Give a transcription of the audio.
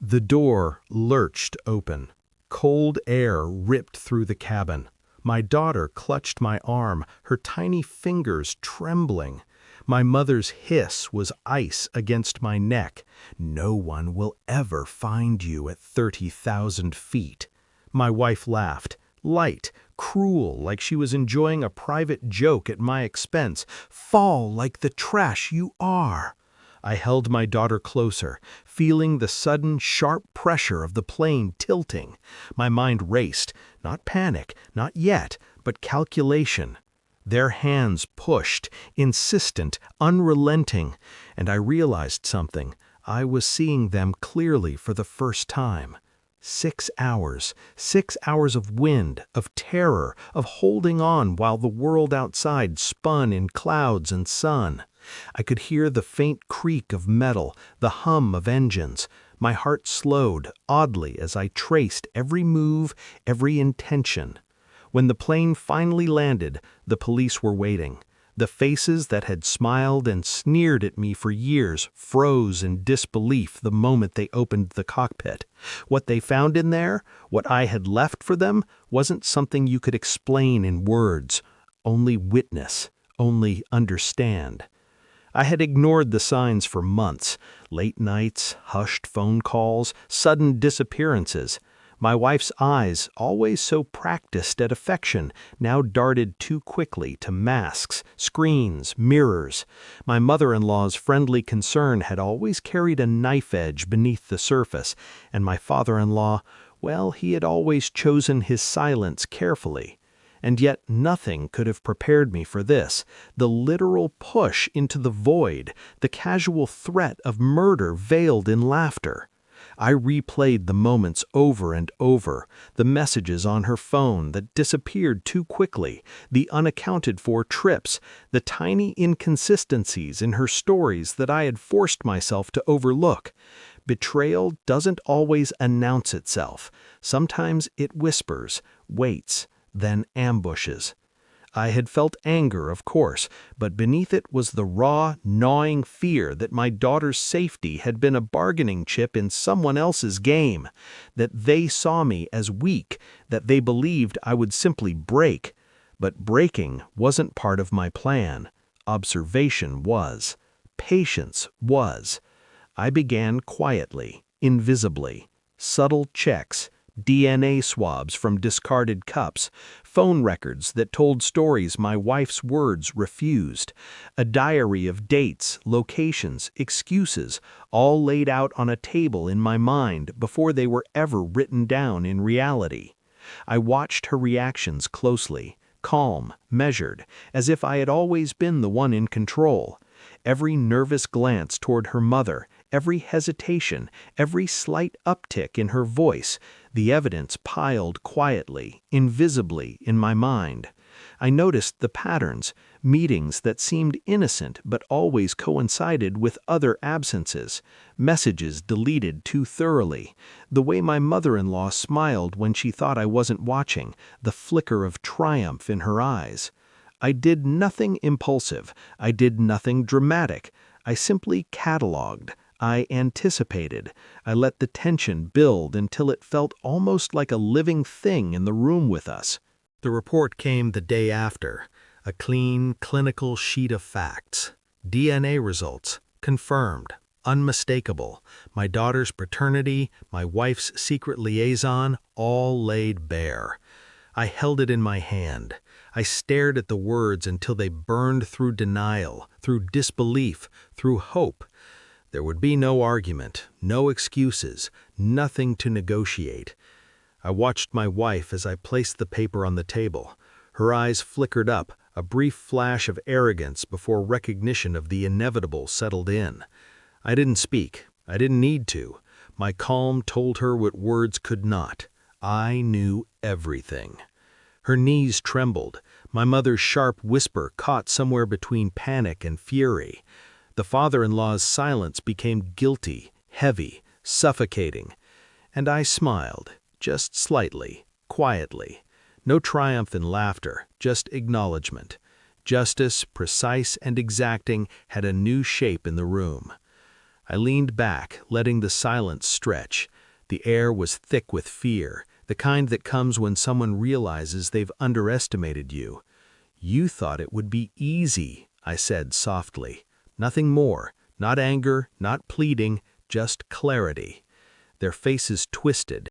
The door lurched open. Cold air ripped through the cabin. My daughter clutched my arm, her tiny fingers trembling. My mother's hiss was ice against my neck. "No one will ever find you at 30,000 feet." My wife laughed, light, cruel, like she was enjoying a private joke at my expense. "Fall like the trash you are." I held my daughter closer, feeling the sudden, sharp pressure of the plane tilting. My mind raced, not panic, not yet, but calculation. Their hands pushed, insistent, unrelenting, and I realized something. I was seeing them clearly for the first time. 6 hours of wind, of terror, of holding on while the world outside spun in clouds and sun. I could hear the faint creak of metal, the hum of engines. My heart slowed, oddly, as I traced every move, every intention. When the plane finally landed, the police were waiting. The faces that had smiled and sneered at me for years froze in disbelief the moment they opened the cockpit. What they found in there, what I had left for them, wasn't something you could explain in words. Only witness, only understand. I had ignored the signs for months. Late nights, hushed phone calls, sudden disappearances. My wife's eyes, always so practiced at affection, now darted too quickly to masks, screens, mirrors. My mother-in-law's friendly concern had always carried a knife edge beneath the surface, and my father-in-law, well, he had always chosen his silence carefully. And yet nothing could have prepared me for this, the literal push into the void, the casual threat of murder veiled in laughter. I replayed the moments over and over, the messages on her phone that disappeared too quickly, the unaccounted-for trips, the tiny inconsistencies in her stories that I had forced myself to overlook. Betrayal doesn't always announce itself. Sometimes it whispers, waits, then ambushes. I had felt anger, of course, but beneath it was the raw, gnawing fear that my daughter's safety had been a bargaining chip in someone else's game, that they saw me as weak, that they believed I would simply break. But breaking wasn't part of my plan. Observation was. Patience was. I began quietly, invisibly. Subtle checks, DNA swabs from discarded cups, phone records that told stories my wife's words refused, a diary of dates, locations, excuses, all laid out on a table in my mind before they were ever written down in reality. I watched her reactions closely, calm, measured, as if I had always been the one in control. Every nervous glance toward her mother, every hesitation, every slight uptick in her voice, the evidence piled quietly, invisibly in my mind. I noticed the patterns, meetings that seemed innocent but always coincided with other absences, messages deleted too thoroughly, the way my mother-in-law smiled when she thought I wasn't watching, the flicker of triumph in her eyes. I did nothing impulsive. I did nothing dramatic. I simply cataloged. I anticipated. I let the tension build until it felt almost like a living thing in the room with us. The report came the day after, a clean, clinical sheet of facts. DNA results, confirmed, unmistakable. My daughter's paternity, my wife's secret liaison, all laid bare. I held it in my hand. I stared at the words until they burned through denial, through disbelief, through hope. There would be no argument, no excuses, nothing to negotiate. I watched my wife as I placed the paper on the table. Her eyes flickered up, a brief flash of arrogance before recognition of the inevitable settled in. I didn't speak. I didn't need to. My calm told her what words could not. I knew everything. Her knees trembled. My mother's sharp whisper caught somewhere between panic and fury. The father-in-law's silence became guilty, heavy, suffocating. And I smiled, just slightly, quietly. No triumph in laughter, just acknowledgement. Justice, precise and exacting, had a new shape in the room. I leaned back, letting the silence stretch. The air was thick with fear, the kind that comes when someone realizes they've underestimated you. "You thought it would be easy," I said softly. Nothing more, not anger, not pleading, just clarity. Their faces twisted,